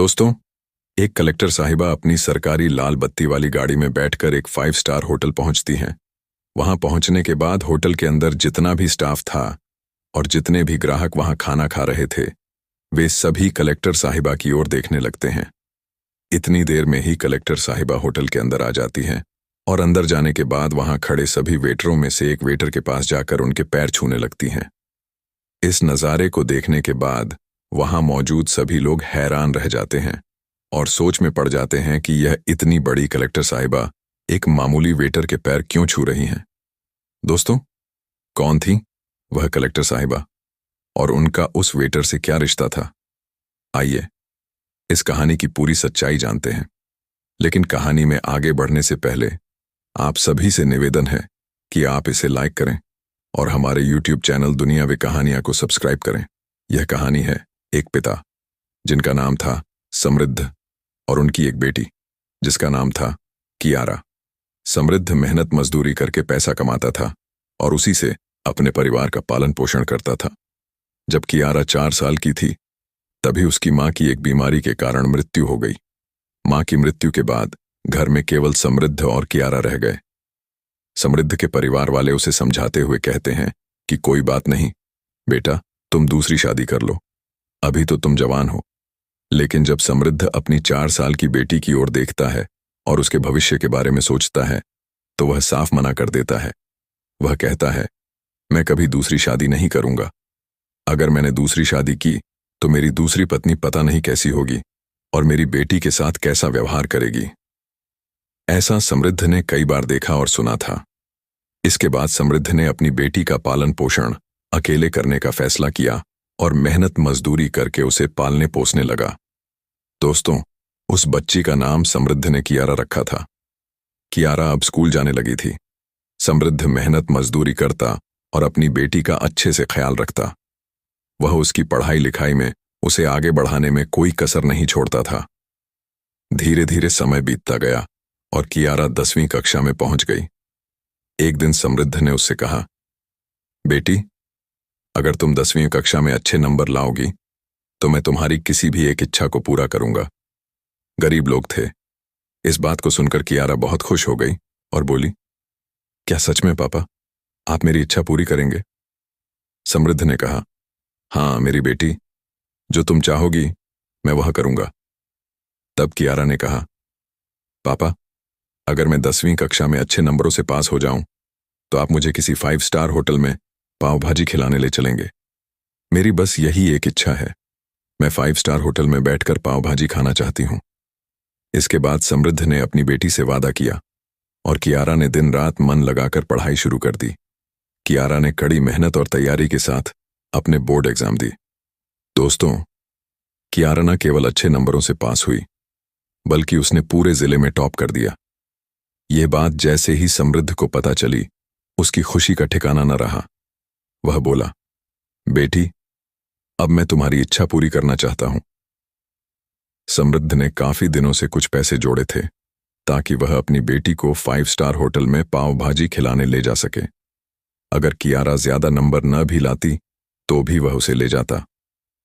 दोस्तों, एक कलेक्टर साहिबा अपनी सरकारी लाल बत्ती वाली गाड़ी में बैठकर एक 5 स्टार होटल पहुंचती हैं। वहां पहुंचने के बाद होटल के अंदर जितना भी स्टाफ था और जितने भी ग्राहक वहां खाना खा रहे थे, वे सभी कलेक्टर साहिबा की ओर देखने लगते हैं। इतनी देर में ही कलेक्टर साहिबा होटल के अंदर आ जाती हैं और अंदर जाने के बाद वहां खड़े सभी वेटरों में से एक वेटर के पास जाकर उनके पैर छूने लगती हैं। इस नज़ारे को देखने के बाद वहां मौजूद सभी लोग हैरान रह जाते हैं और सोच में पड़ जाते हैं कि यह इतनी बड़ी कलेक्टर साहिबा एक मामूली वेटर के पैर क्यों छू रही हैं। दोस्तों, कौन थी वह कलेक्टर साहिबा और उनका उस वेटर से क्या रिश्ता था? आइए इस कहानी की पूरी सच्चाई जानते हैं। लेकिन कहानी में आगे बढ़ने से पहले आप सभी से निवेदन है कि आप इसे लाइक करें और हमारे YouTube चैनल दुनिया वे कहानियां को सब्सक्राइब करें। यह कहानी है एक पिता जिनका नाम था समृद्ध और उनकी एक बेटी जिसका नाम था कियारा। समृद्ध मेहनत मजदूरी करके पैसा कमाता था और उसी से अपने परिवार का पालन पोषण करता था। जब कियारा 4 साल की थी तभी उसकी मां की एक बीमारी के कारण मृत्यु हो गई। मां की मृत्यु के बाद घर में केवल समृद्ध और कियारा रह गए। समृद्ध के परिवार वाले उसे समझाते हुए कहते हैं कि कोई बात नहीं बेटा, तुम दूसरी शादी कर लो, अभी तो तुम जवान हो। लेकिन जब समृद्ध अपनी 4 साल की बेटी की ओर देखता है और उसके भविष्य के बारे में सोचता है तो वह साफ मना कर देता है। वह कहता है, मैं कभी दूसरी शादी नहीं करूंगा। अगर मैंने दूसरी शादी की तो मेरी दूसरी पत्नी पता नहीं कैसी होगी और मेरी बेटी के साथ कैसा व्यवहार करेगी। ऐसा समृद्ध ने कई बार देखा और सुना था। इसके बाद समृद्ध ने अपनी बेटी का पालन पोषण अकेले करने का फैसला किया और मेहनत मजदूरी करके उसे पालने पोसने लगा। दोस्तों, उस बच्ची का नाम समृद्ध ने कियारा रखा था। कियारा अब स्कूल जाने लगी थी। समृद्ध मेहनत मजदूरी करता और अपनी बेटी का अच्छे से ख्याल रखता। वह उसकी पढ़ाई लिखाई में उसे आगे बढ़ाने में कोई कसर नहीं छोड़ता था। धीरे धीरे समय बीतता गया और कियारा 10वीं कक्षा में पहुंच गई। एक दिन समृद्ध ने उससे कहा, बेटी, अगर तुम 10वीं कक्षा में अच्छे नंबर लाओगी तो मैं तुम्हारी किसी भी एक इच्छा को पूरा करूंगा। गरीब लोग थे। इस बात को सुनकर कियारा बहुत खुश हो गई और बोली, क्या सच में पापा, आप मेरी इच्छा पूरी करेंगे? समृद्ध ने कहा, हाँ मेरी बेटी, जो तुम चाहोगी मैं वह करूंगा। तब कियारा ने कहा, पापा, अगर मैं 10वीं कक्षा में अच्छे नंबरों से पास हो जाऊं तो आप मुझे किसी 5 स्टार होटल में पाव भाजी खिलाने ले चलेंगे। मेरी बस यही एक इच्छा है। मैं 5 स्टार होटल में बैठकर पाव भाजी खाना चाहती हूं। इसके बाद समृद्ध ने अपनी बेटी से वादा किया और कियारा ने दिन रात मन लगाकर पढ़ाई शुरू कर दी। कियारा ने कड़ी मेहनत और तैयारी के साथ अपने बोर्ड एग्जाम दी। दोस्तों, कियारा न केवल अच्छे नंबरों से पास हुई बल्कि उसने पूरे जिले में टॉप कर दिया। यह बात जैसे ही समृद्ध को पता चली, उसकी खुशी का ठिकाना न रहा। वह बोला, बेटी, अब मैं तुम्हारी इच्छा पूरी करना चाहता हूं। समृद्ध ने काफी दिनों से कुछ पैसे जोड़े थे ताकि वह अपनी बेटी को 5 स्टार होटल में पाव भाजी खिलाने ले जा सके। अगर कियारा ज्यादा नंबर न भी लाती तो भी वह उसे ले जाता,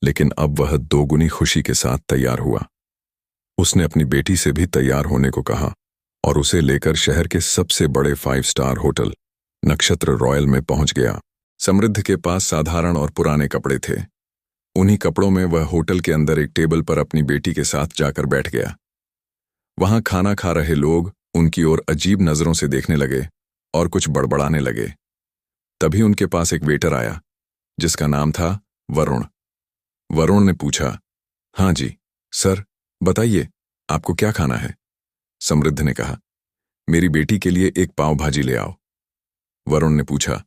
लेकिन अब वह दोगुनी खुशी के साथ तैयार हुआ। उसने अपनी बेटी से भी तैयार होने को कहा और उसे लेकर शहर के सबसे बड़े 5 स्टार होटल नक्षत्र रॉयल में पहुंच गया। समृद्ध के पास साधारण और पुराने कपड़े थे। उन्हीं कपड़ों में वह होटल के अंदर एक टेबल पर अपनी बेटी के साथ जाकर बैठ गया। वहां खाना खा रहे लोग उनकी ओर अजीब नजरों से देखने लगे और कुछ बड़बड़ाने लगे। तभी उनके पास एक वेटर आया जिसका नाम था वरुण। वरुण ने पूछा, हाँ जी सर, बताइए आपको क्या खाना है? समृद्ध ने कहा, मेरी बेटी के लिए एक पाव भाजी ले आओ। वरुण ने पूछा,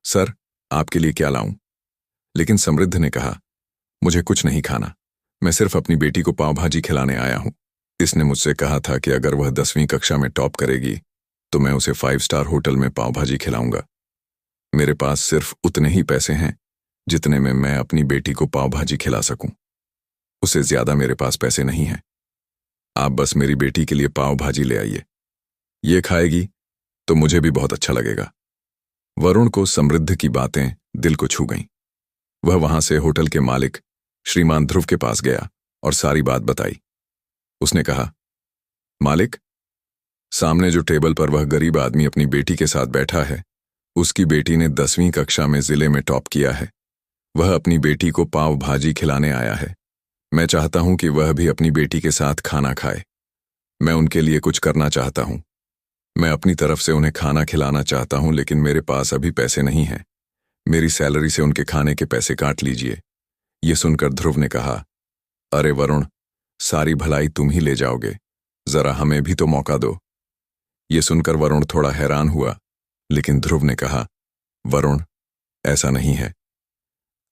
सर आपके लिए क्या लाऊं? लेकिन समृद्ध ने कहा, मुझे कुछ नहीं खाना, मैं सिर्फ अपनी बेटी को पाव भाजी खिलाने आया हूं। इसने मुझसे कहा था कि अगर वह 10वीं कक्षा में टॉप करेगी तो मैं उसे 5 स्टार होटल में पाव भाजी खिलाऊंगा। मेरे पास सिर्फ उतने ही पैसे हैं जितने में मैं अपनी बेटी को पाव भाजी खिला सकूं। उससे ज्यादा मेरे पास पैसे नहीं हैं। आप बस मेरी बेटी के लिए पाव भाजी ले आइए। ये खाएगी तो मुझे भी बहुत अच्छा लगेगा। वरुण को समृद्ध की बातें दिल को छू गईं। वह वहां से होटल के मालिक श्रीमान ध्रुव के पास गया और सारी बात बताई। उसने कहा, मालिक, सामने जो टेबल पर वह गरीब आदमी अपनी बेटी के साथ बैठा है, उसकी बेटी ने 10वीं कक्षा में जिले में टॉप किया है। वह अपनी बेटी को पाव भाजी खिलाने आया है। मैं चाहता हूं कि वह भी अपनी बेटी के साथ खाना खाए। मैं उनके लिए कुछ करना चाहता हूं। मैं अपनी तरफ से उन्हें खाना खिलाना चाहता हूं, लेकिन मेरे पास अभी पैसे नहीं हैं। मेरी सैलरी से उनके खाने के पैसे काट लीजिए। ये सुनकर ध्रुव ने कहा, अरे वरुण, सारी भलाई तुम ही ले जाओगे, जरा हमें भी तो मौका दो। ये सुनकर वरुण थोड़ा हैरान हुआ, लेकिन ध्रुव ने कहा, वरुण, ऐसा नहीं है।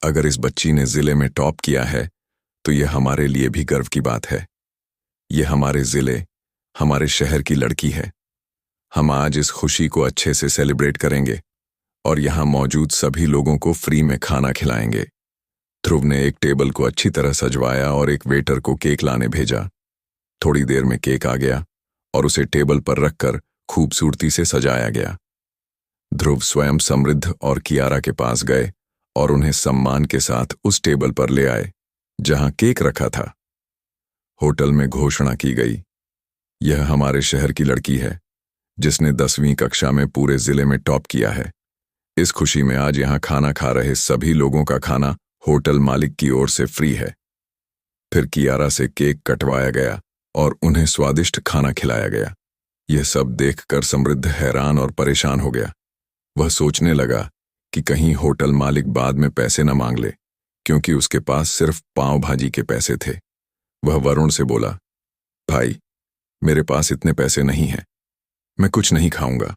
अगर इस बच्ची ने जिले में टॉप किया है तो यह हमारे लिए भी गर्व की बात है। यह हमारे जिले, हमारे शहर की लड़की है। हम आज इस खुशी को अच्छे से सेलिब्रेट करेंगे और यहां मौजूद सभी लोगों को फ्री में खाना खिलाएंगे। ध्रुव ने एक टेबल को अच्छी तरह सजवाया और एक वेटर को केक लाने भेजा। थोड़ी देर में केक आ गया और उसे टेबल पर रखकर खूबसूरती से सजाया गया। ध्रुव स्वयं समृद्ध और कियारा के पास गए और उन्हें सम्मान के साथ उस टेबल पर ले आए जहां केक रखा था। होटल में घोषणा की गई, यह हमारे शहर की लड़की है जिसने 10वीं कक्षा में पूरे जिले में टॉप किया है। इस खुशी में आज यहां खाना खा रहे सभी लोगों का खाना होटल मालिक की ओर से फ्री है। फिर कियारा से केक कटवाया गया और उन्हें स्वादिष्ट खाना खिलाया गया। यह सब देखकर समृद्ध हैरान और परेशान हो गया। वह सोचने लगा कि कहीं होटल मालिक बाद में पैसे न मांग ले, क्योंकि उसके पास सिर्फ पाव भाजी के पैसे थे। वह वरुण से बोला, भाई, मेरे पास इतने पैसे नहीं हैं, मैं कुछ नहीं खाऊंगा।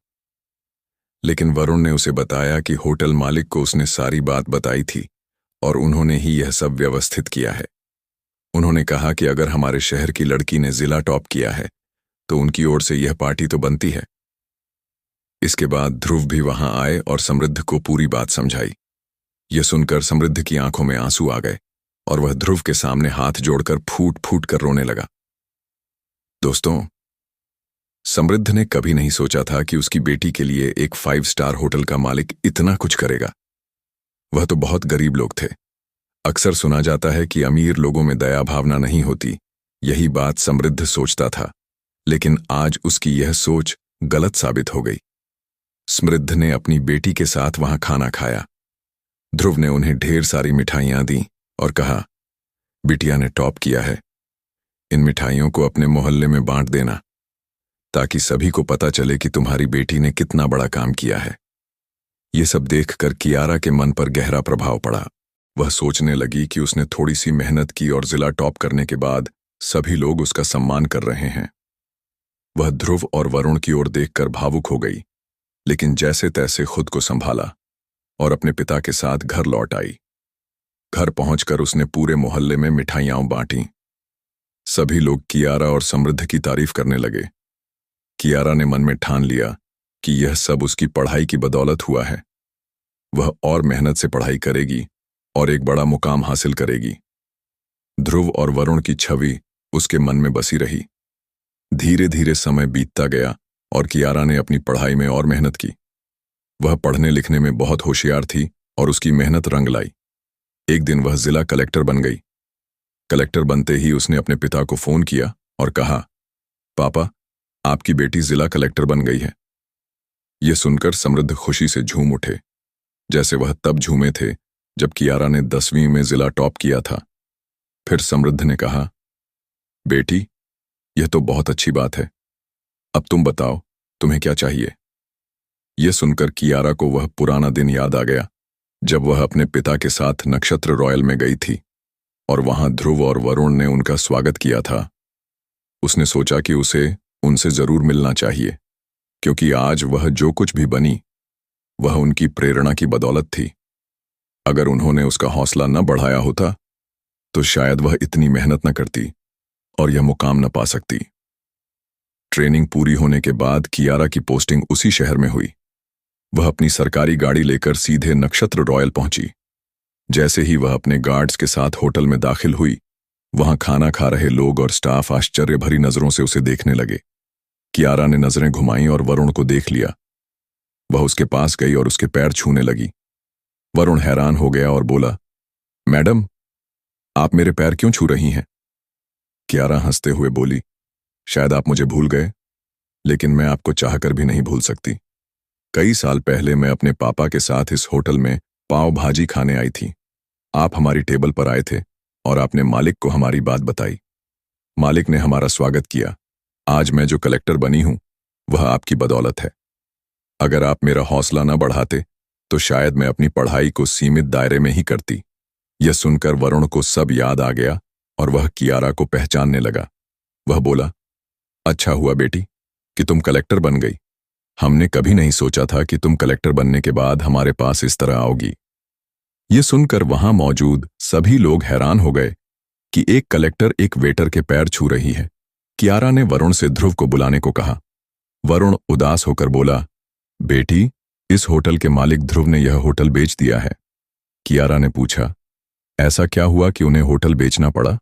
लेकिन वरुण ने उसे बताया कि होटल मालिक को उसने सारी बात बताई थी और उन्होंने ही यह सब व्यवस्थित किया है। उन्होंने कहा कि अगर हमारे शहर की लड़की ने जिला टॉप किया है तो उनकी ओर से यह पार्टी तो बनती है। इसके बाद ध्रुव भी वहां आए और समृद्ध को पूरी बात समझाई। यह सुनकर समृद्ध की आंखों में आंसू आ गए और वह ध्रुव के सामने हाथ जोड़कर फूट फूट कर रोने लगा। दोस्तों, समृद्ध ने कभी नहीं सोचा था कि उसकी बेटी के लिए एक 5 स्टार होटल का मालिक इतना कुछ करेगा। वह तो बहुत गरीब लोग थे। अक्सर सुना जाता है कि अमीर लोगों में दया भावना नहीं होती। यही बात समृद्ध सोचता था, लेकिन आज उसकी यह सोच गलत साबित हो गई। समृद्ध ने अपनी बेटी के साथ वहां खाना खाया। ध्रुव ने उन्हें ढेर सारी मिठाइयां दी और कहा, बिटिया ने टॉप किया है, इन मिठाइयों को अपने मोहल्ले में बांट देना ताकि सभी को पता चले कि तुम्हारी बेटी ने कितना बड़ा काम किया है। ये सब देखकर कियारा के मन पर गहरा प्रभाव पड़ा। वह सोचने लगी कि उसने थोड़ी सी मेहनत की और जिला टॉप करने के बाद सभी लोग उसका सम्मान कर रहे हैं। वह ध्रुव और वरुण की ओर देखकर भावुक हो गई, लेकिन जैसे तैसे खुद को संभाला और अपने पिता के साथ घर लौट आई। घर पहुंचकर उसने पूरे मोहल्ले में मिठाइयां बांटी। सभी लोग कियारा और समृद्ध की तारीफ करने लगे। कियारा ने मन में ठान लिया कि यह सब उसकी पढ़ाई की बदौलत हुआ है। वह और मेहनत से पढ़ाई करेगी और एक बड़ा मुकाम हासिल करेगी। ध्रुव और वरुण की छवि उसके मन में बसी रही। धीरे धीरे समय बीतता गया और कियारा ने अपनी पढ़ाई में और मेहनत की। वह पढ़ने लिखने में बहुत होशियार थी और उसकी मेहनत रंग लाई। एक दिन वह जिला कलेक्टर बन गई। कलेक्टर बनते ही उसने अपने पिता को फोन किया और कहा, पापा, आपकी बेटी जिला कलेक्टर बन गई है। यह सुनकर समृद्ध खुशी से झूम उठे, जैसे वह तब झूमे थे जब कियारा ने 10वीं में जिला टॉप किया था। फिर समृद्ध ने कहा, बेटी, यह तो बहुत अच्छी बात है। अब तुम बताओ, तुम्हें क्या चाहिए? यह सुनकर कियारा को वह पुराना दिन याद आ गया जब वह अपने पिता के साथ नक्षत्र रॉयल में गई थी और वहां ध्रुव और वरुण ने उनका स्वागत किया था। उसने सोचा कि उसे उनसे जरूर मिलना चाहिए, क्योंकि आज वह जो कुछ भी बनी वह उनकी प्रेरणा की बदौलत थी। अगर उन्होंने उसका हौसला न बढ़ाया होता तो शायद वह इतनी मेहनत न करती और यह मुकाम न पा सकती। ट्रेनिंग पूरी होने के बाद कियारा की पोस्टिंग उसी शहर में हुई। वह अपनी सरकारी गाड़ी लेकर सीधे नक्षत्र रॉयल पहुंची। जैसे ही वह अपने गार्ड्स के साथ होटल में दाखिल हुई, वहां खाना खा रहे लोग और स्टाफ आश्चर्य भरी नजरों से उसे देखने लगे। कियारा ने नजरें घुमाई और वरुण को देख लिया। वह उसके पास गई और उसके पैर छूने लगी। वरुण हैरान हो गया और बोला, मैडम, आप मेरे पैर क्यों छू रही हैं? कियारा हंसते हुए बोली, शायद आप मुझे भूल गए, लेकिन मैं आपको चाहकर भी नहीं भूल सकती। कई साल पहले मैं अपने पापा के साथ इस होटल में पाव भाजी खाने आई थी। आप हमारी टेबल पर आए थे और आपने मालिक को हमारी बात बताई। मालिक ने हमारा स्वागत किया। आज मैं जो कलेक्टर बनी हूं, वह आपकी बदौलत है। अगर आप मेरा हौसला न बढ़ाते, तो शायद मैं अपनी पढ़ाई को सीमित दायरे में ही करती। यह सुनकर वरुण को सब याद आ गया और वह कियारा को पहचानने लगा। वह बोला, अच्छा हुआ बेटी कि तुम कलेक्टर बन गई। हमने कभी नहीं सोचा था कि तुम कलेक्टर बनने के बाद हमारे पास इस तरह आओगी। ये सुनकर वहां मौजूद सभी लोग हैरान हो गए कि एक कलेक्टर एक वेटर के पैर छू रही है। कियारा ने वरुण से ध्रुव को बुलाने को कहा। वरुण उदास होकर बोला, बेटी, इस होटल के मालिक ध्रुव ने यह होटल बेच दिया है। कियारा ने पूछा, ऐसा क्या हुआ कि उन्हें होटल बेचना पड़ा?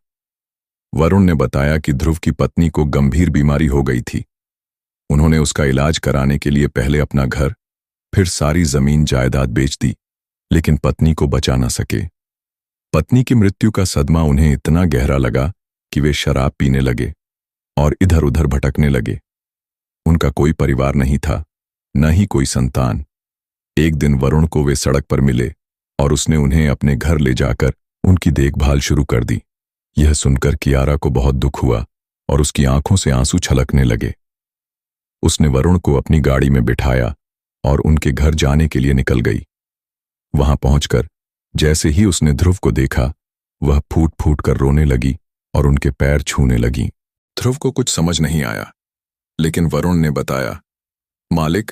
वरुण ने बताया कि ध्रुव की पत्नी को गंभीर बीमारी हो गई थी। उन्होंने उसका इलाज कराने के लिए पहले अपना घर, फिर सारी जमीन जायदाद बेच दी, लेकिन पत्नी को बचा न सके। पत्नी की मृत्यु का सदमा उन्हें इतना गहरा लगा कि वे शराब पीने लगे और इधर उधर भटकने लगे। उनका कोई परिवार नहीं था, न ही कोई संतान। एक दिन वरुण को वे सड़क पर मिले और उसने उन्हें अपने घर ले जाकर उनकी देखभाल शुरू कर दी। यह सुनकर कियारा को बहुत दुख हुआ और उसकी आंखों से आंसू छलकने लगे। उसने वरुण को अपनी गाड़ी में बिठाया और उनके घर जाने के लिए निकल गई। वहां पहुंचकर जैसे ही उसने ध्रुव को देखा, वह फूट फूट कर रोने लगी और उनके पैर छूने लगी। ध्रुव को कुछ समझ नहीं आया, लेकिन वरुण ने बताया, मालिक,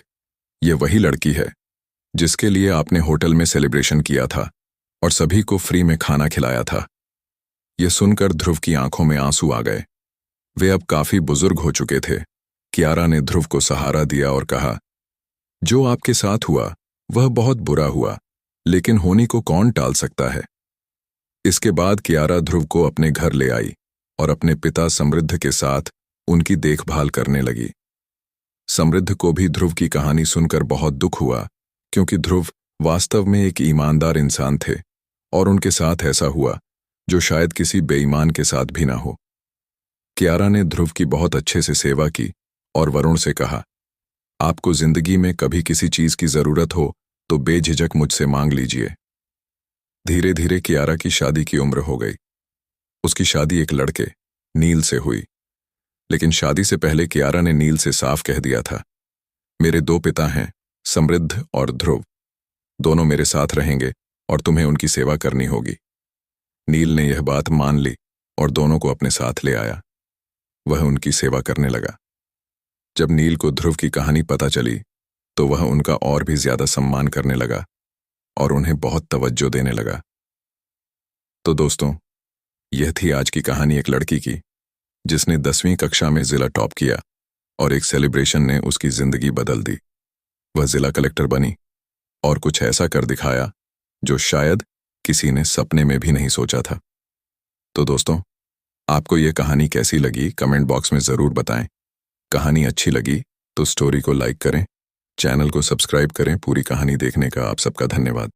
ये वही लड़की है जिसके लिए आपने होटल में सेलिब्रेशन किया था और सभी को फ्री में खाना खिलाया था। यह सुनकर ध्रुव की आंखों में आंसू आ गए। वे अब काफी बुजुर्ग हो चुके थे। कियारा ने ध्रुव को सहारा दिया और कहा, जो आपके साथ हुआ वह बहुत बुरा हुआ, लेकिन होने को कौन टाल सकता है। इसके बाद कियारा ध्रुव को अपने घर ले आई और अपने पिता समृद्ध के साथ उनकी देखभाल करने लगी। समृद्ध को भी ध्रुव की कहानी सुनकर बहुत दुख हुआ, क्योंकि ध्रुव वास्तव में एक ईमानदार इंसान थे और उनके साथ ऐसा हुआ जो शायद किसी बेईमान के साथ भी ना हो। कियारा ने ध्रुव की बहुत अच्छे से सेवा की और वरुण से कहा, आपको जिंदगी में कभी किसी चीज की जरूरत हो तो बेझिझक मुझसे मांग लीजिए। धीरे धीरे कियारा की शादी की उम्र हो गई। उसकी शादी एक लड़के, नील से हुई। लेकिन शादी से पहले कियारा ने नील से साफ कह दिया था, मेरे दो पिता हैं, समृद्ध और ध्रुव। दोनों मेरे साथ रहेंगे और तुम्हें उनकी सेवा करनी होगी। नील ने यह बात मान ली और दोनों को अपने साथ ले आया। वह उनकी सेवा करने लगा। जब नील को ध्रुव की कहानी पता चली, तो वह उनका और भी ज्यादा सम्मान करने लगा और उन्हें बहुत तवज्जो देने लगा। तो दोस्तों, यह थी आज की कहानी एक लड़की की जिसने 10वीं कक्षा में जिला टॉप किया और एक सेलिब्रेशन ने उसकी जिंदगी बदल दी। वह जिला कलेक्टर बनी और कुछ ऐसा कर दिखाया जो शायद किसी ने सपने में भी नहीं सोचा था। तो दोस्तों, आपको यह कहानी कैसी लगी कमेंट बॉक्स में जरूर बताएं। कहानी अच्छी लगी तो स्टोरी को लाइक करें, चैनल को सब्सक्राइब करें। पूरी कहानी देखने का आप सबका धन्यवाद।